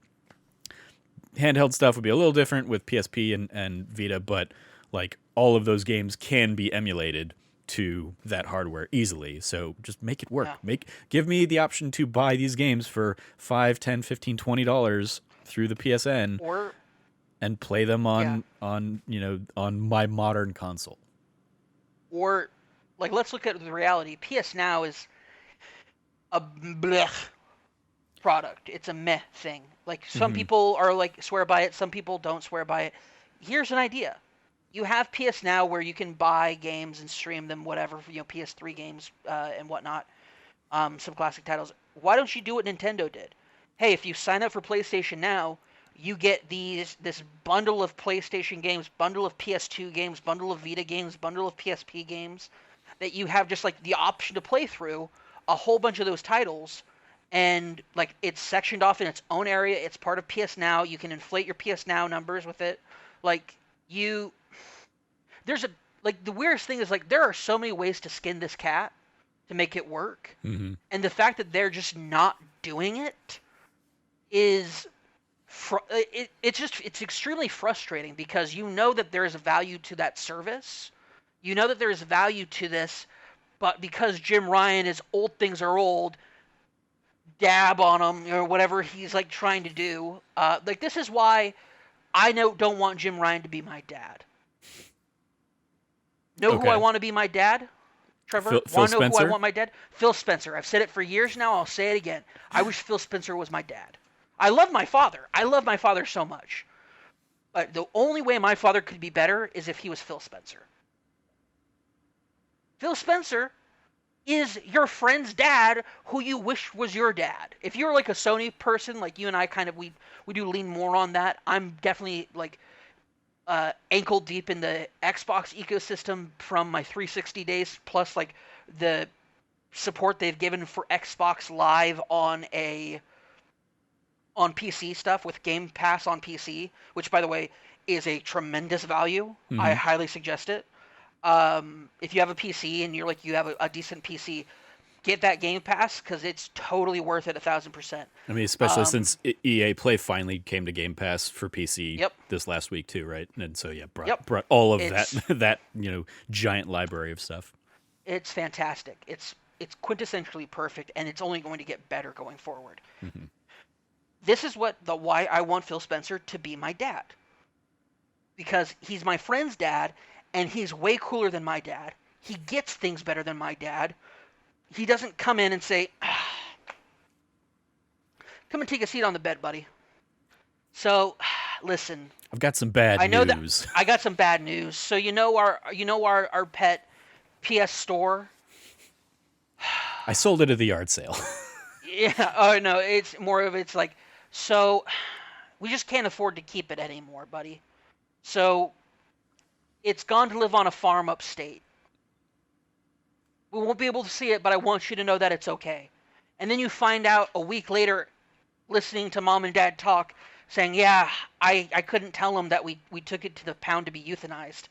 Handheld stuff would be a little different with PSP and Vita, but like all of those games can be emulated to that hardware easily. So just make it work. Yeah. Give me the option to buy these games for $5, $10, $15, $20 through the PSN and play them on you know, on my modern console. Or, like, let's look at the reality. PS Now is a blech product. It's a meh thing. Like, some people are like swear by it, some people don't swear by it. Here's an idea. You have PS Now where you can buy games and stream them, whatever, you know, PS3 games and whatnot, some classic titles. Why don't you do what Nintendo did? Hey, if you sign up for PlayStation Now, you get this bundle of PlayStation games, bundle of PS2 games, bundle of Vita games, bundle of PSP games that you have just like the option to play through a whole bunch of those titles, and like it's sectioned off in its own area. It's part of PS Now. You can inflate your PS Now numbers with it. Like the weirdest thing is, like, there are so many ways to skin this cat to make it work, and the fact that they're just not doing it is it's extremely frustrating, because you know that there is a value to that service. You know that there is value to this, but because Jim Ryan is old things are old, dab on him or whatever he's like trying to do. Like, this is why I don't want Jim Ryan to be my dad. Who I want to be my dad? Trevor? Want to know who I want my dad? Phil Spencer. I've said it for years now. I'll say it again. I wish Phil Spencer was my dad. I love my father. I love my father so much. But the only way my father could be better is if he was Phil Spencer. Phil Spencer is your friend's dad who you wish was your dad. If you're like a Sony person, like you and I kind of, we do lean more on that. I'm definitely like ankle deep in the Xbox ecosystem from my 360 days, plus like the support they've given for Xbox Live on PC stuff with Game Pass on PC, which, by the way, is a tremendous value. I highly suggest it. If you have a PC and you have a decent PC, get that Game Pass, because it's totally worth it 1,000%. I mean, especially since EA Play finally came to Game Pass for PC this last week too, right? And so brought all of that you know, giant library of stuff. It's fantastic. It's quintessentially perfect, and it's only going to get better going forward. This is why I want Phil Spencer to be my dad, because he's my friend's dad, and he's way cooler than my dad. He gets things better than my dad. He doesn't come in and say, come and take a seat on the bed, buddy. So, listen. I've got some bad news. I know that I got some bad news. So our pet PS Store. I sold it at the yard sale. Yeah. Oh no, it's like, so we just can't afford to keep it anymore, buddy. So it's gone to live on a farm upstate. We won't be able to see it, but I want you to know that it's okay. And then you find out a week later, listening to mom and dad talk, saying, yeah, I couldn't tell them that we took it to the pound to be euthanized.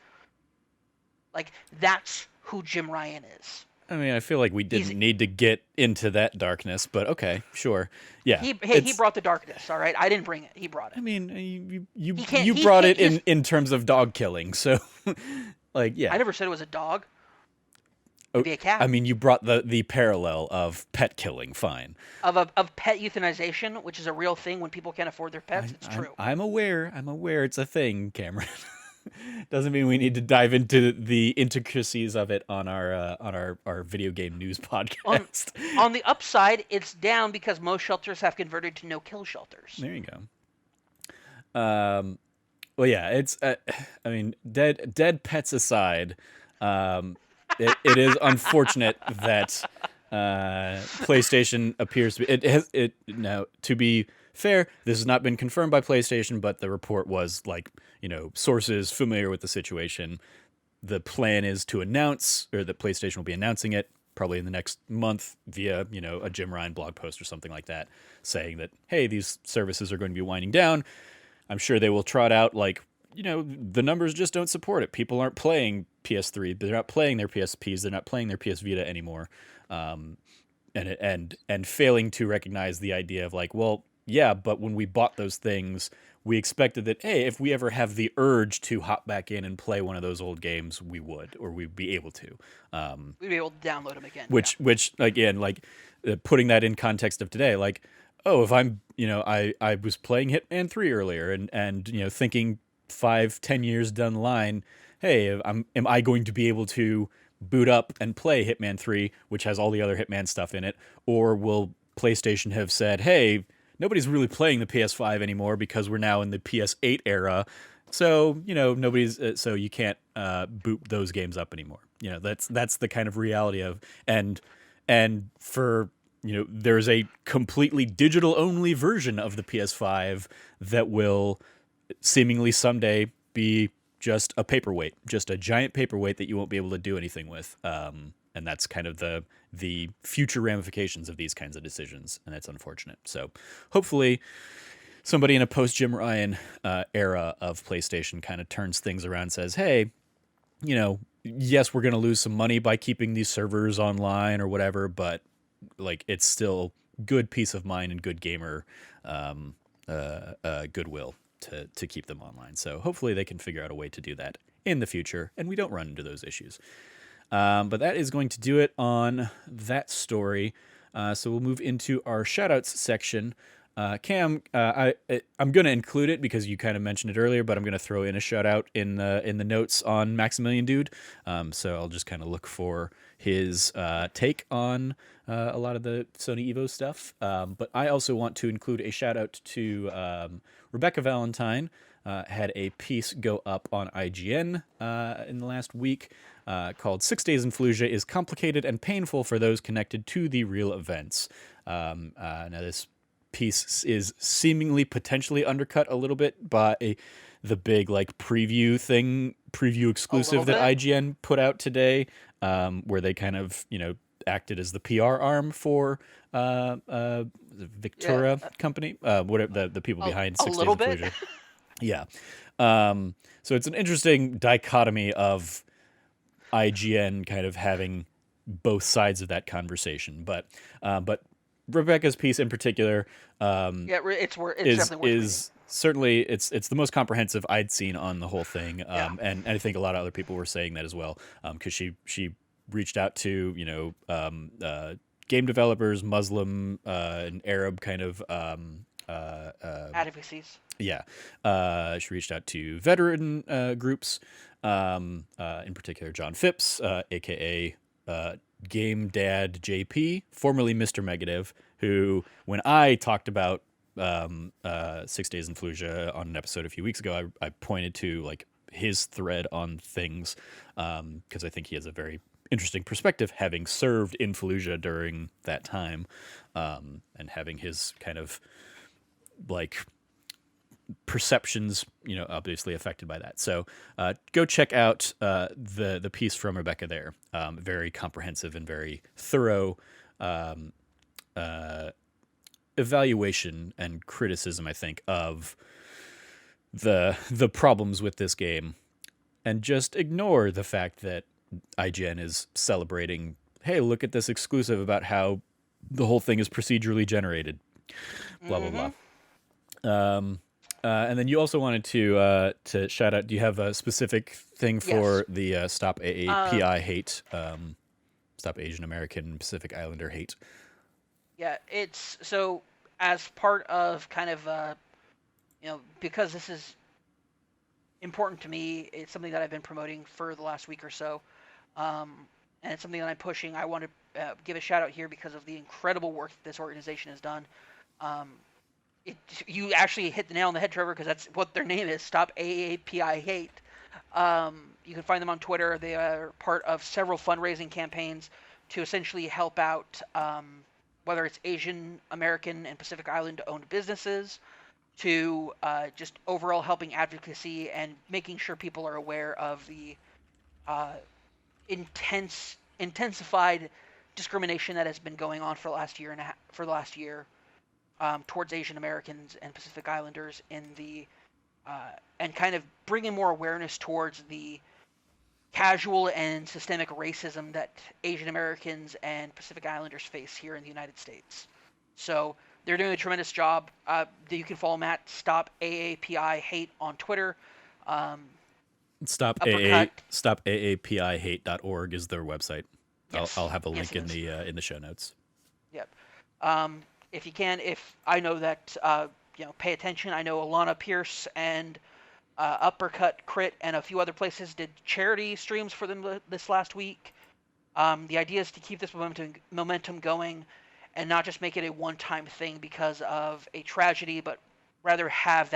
Like, that's who Jim Ryan is. I mean, I feel like we didn't need to get into that darkness, but okay, sure. Yeah. He brought the darkness, all right? I didn't bring it. He brought it. I mean, you brought it in terms of dog killing, so, like, yeah. I never said it was a dog. Oh, be a cat. I mean, you brought the parallel of pet killing. Fine. Of pet euthanization, which is a real thing when people can't afford their pets. It's I'm, true. I'm aware. I'm aware it's a thing, Cameron. Doesn't mean we need to dive into the intricacies of it on our video game news On podcast. on the upside, it's down because most shelters have converted to no-kill shelters. There you go. Well, yeah, it's. I mean, dead pets aside, it is unfortunate that PlayStation appears to be. It has it now. To be fair, this has not been confirmed by PlayStation, but the report was like, sources familiar with the situation. The plan is to announce, or that PlayStation will be announcing it probably in the next month via, a Jim Ryan blog post or something like that, saying that, hey, these services are going to be winding down. I'm sure they will trot out like, the numbers just don't support it. People aren't playing PS3. They're not playing their PSPs. They're not playing their PS Vita anymore. And failing to recognize the idea of like, well, yeah, but when we bought those things, we expected that, hey, if we ever have the urge to hop back in and play one of those old games, we would, or we'd be able to. We'd be able to download them again. Which again, like putting that in context of today, like, oh, if I'm, I was playing Hitman 3 earlier and thinking 5-10 years down the line, hey, am I going to be able to boot up and play Hitman 3, which has all the other Hitman stuff in it, or will PlayStation have said, hey, nobody's really playing the PS5 anymore because we're now in the PS8 era, so nobody's so you can't boot those games up anymore. That's the kind of reality of and for there's a completely digital only version of the PS5 that will seemingly someday be just a paperweight, just a giant paperweight that you won't be able to do anything with. And that's kind of the future ramifications of these kinds of decisions, and that's unfortunate. So hopefully somebody in a post Jim Ryan era of PlayStation kind of turns things around and says, hey, yes, we're going to lose some money by keeping these servers online or whatever, but like it's still good peace of mind and good gamer goodwill to keep them online. So hopefully they can figure out a way to do that in the future and we don't run into those issues. But that is going to do it on that story. So we'll move into our shoutouts section. Cam, I'm going to include it because you kind of mentioned it earlier, but I'm going to throw in a shout out in the notes on Maximilian Dude. So I'll just kind of look for his take on a lot of the Sony Evo stuff. But I also want to include a shout out to Rebekah Valentine. Had a piece go up on IGN in the last week called 6 Days in Fallujah is complicated and painful for those connected to the real events. Now this piece is seemingly potentially undercut a little bit by the big like preview exclusive that IGN put out today, where they kind of acted as the PR arm for the Victoria company, whatever the people behind 6 Days in Fallujah. Yeah. So it's an interesting dichotomy of IGN kind of having both sides of that conversation, but Rebekah's piece in particular, is certainly it's the most comprehensive I'd seen on the whole thing, and I think a lot of other people were saying that as well, because she reached out to game developers, Muslim and Arab kind of advocacies. Yeah, she reached out to veteran groups, in particular John Phipps, aka Game Dad JP, formerly Mr. Megadev, who, when I talked about 6 Days in Fallujah on an episode a few weeks ago, I pointed to like his thread on things, because I think he has a very interesting perspective, having served in Fallujah during that time, and having his kind of like perceptions, obviously affected by that. So go check out the piece from Rebekah there. Very comprehensive and very thorough evaluation and criticism, I think, of the problems with this game, and just ignore the fact that IGN is celebrating, hey, look at this exclusive about how the whole thing is procedurally generated, blah, blah, blah. And then you also wanted to shout out, do you have a specific thing for the Stop AAPI hate? stop Asian American Pacific Islander hate. Yeah, it's so as part of kind of because this is important to me. It's something that I've been promoting for the last week or so, um, and it's something that I'm pushing. I want to give a shout out here because of the incredible work that this organization has done. Um, you actually hit the nail on the head, Trevor, because that's what their name is. Stop AAPI Hate. You can find them on Twitter. They are part of several fundraising campaigns to essentially help out, whether it's Asian American and Pacific Island owned businesses, to just overall helping advocacy and making sure people are aware of the uh, intensified discrimination that has been going on for the last year towards Asian Americans and Pacific Islanders in the and kind of bringing more awareness towards the casual and systemic racism that Asian Americans and Pacific Islanders face here in the United States. So they're doing a tremendous job. You can follow them at Stop AAPI Hate on Twitter. Stop AAPIHate.org is their website. Yes. I'll have a link in the show notes. Yep. If you can, if I know that pay attention. I know Alana Pierce and Uppercut Crit and a few other places did charity streams for them this last week. The idea is to keep this momentum going and not just make it a one-time thing because of a tragedy, but rather have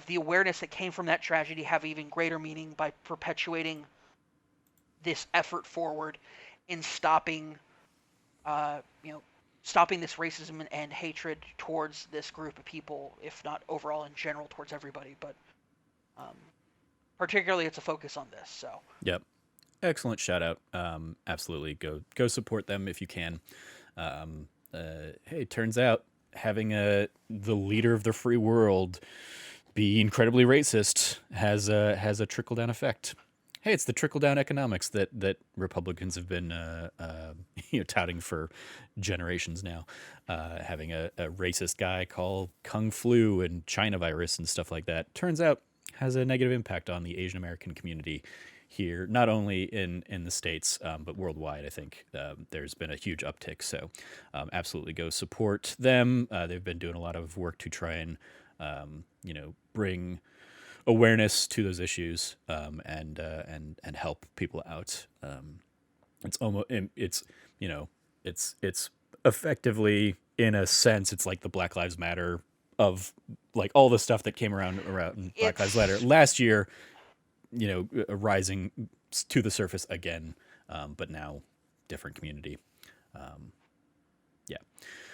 the awareness that came from that tragedy have even greater meaning by perpetuating this effort forward in stopping this racism and hatred towards this group of people, if not overall in general towards everybody, but particularly it's a focus on this. So yep, excellent shout out. Absolutely, go support them if you can. Hey, turns out having the leader of the free world be incredibly racist has a trickle down effect. Hey, it's the trickle down economics that Republicans have been touting for generations now. Having a racist guy call Kung Flu and China virus and stuff like that turns out has a negative impact on the Asian American community here, not only in the States, but worldwide. I think there's been a huge uptick. So absolutely go support them. They've been doing a lot of work to try and bring awareness to those issues and help people out. It's effectively, in a sense, it's like the Black Lives Matter of like all the stuff that came around Black Lives Matter last year, rising to the surface again, but now different community.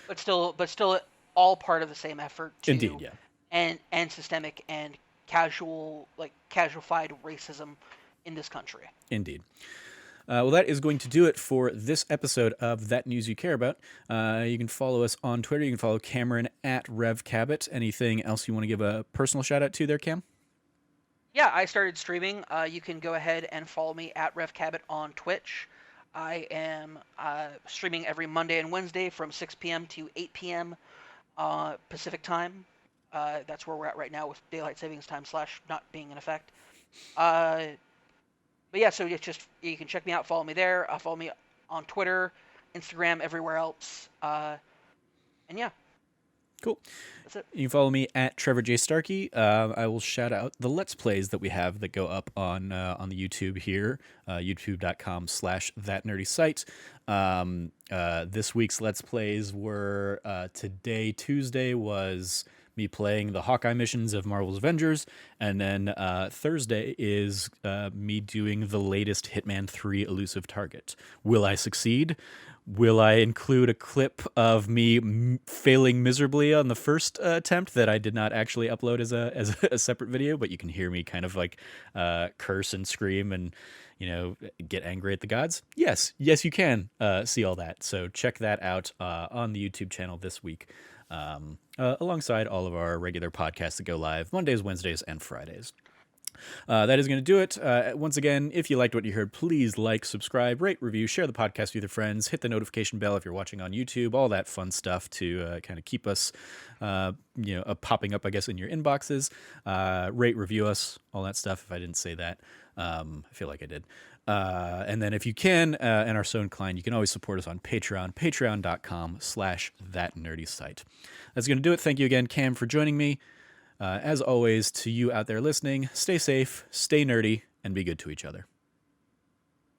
but still all part of the same effort to Indeed, yeah. and systemic and casualified racism in this country. Indeed. Well, that is going to do it for this episode of That News You Care About. You can follow us on Twitter. You can follow Cameron at RevCabot. Anything else you want to give a personal shout out to there, Cam? Yeah, I started streaming. You can go ahead and follow me at RevCabot on Twitch. I am streaming every Monday and Wednesday from 6 p.m. to 8 p.m. Pacific time. That's where we're at right now with daylight savings time / not being in effect. But yeah, so it's just, you can check me out, follow me there, follow me on Twitter, Instagram, everywhere else. And yeah. Cool. That's it. You can follow me at Trevor J. Starkey. I will shout out the Let's Plays that we have that go up on the YouTube here, youtube.com/thatnerdysite. This week's Let's Plays were today, Tuesday, was me playing the Hawkeye missions of Marvel's Avengers, and then Thursday is me doing the latest Hitman 3 Elusive Target. Will I succeed? Will I include a clip of me failing miserably on the first attempt that I did not actually upload as a separate video, but you can hear me kind of like curse and scream and get angry at the gods? Yes, you can see all that. So check that out on the YouTube channel this week. Alongside all of our regular podcasts that go live Mondays, Wednesdays, and Fridays. That is going to do it. Once again, if you liked what you heard, please like, subscribe, rate, review, share the podcast with your friends, hit the notification bell if you're watching on YouTube, all that fun stuff to kind of keep us, popping up, I guess, in your inboxes. Rate, review us, all that stuff. If I didn't say that, I feel like I did. And then if you can and are so inclined, you can always support us on Patreon, patreon.com/thatnerdysite. That's going to do it. Thank you again, Cam, for joining me. As always, to you out there listening, stay safe, stay nerdy, and be good to each other.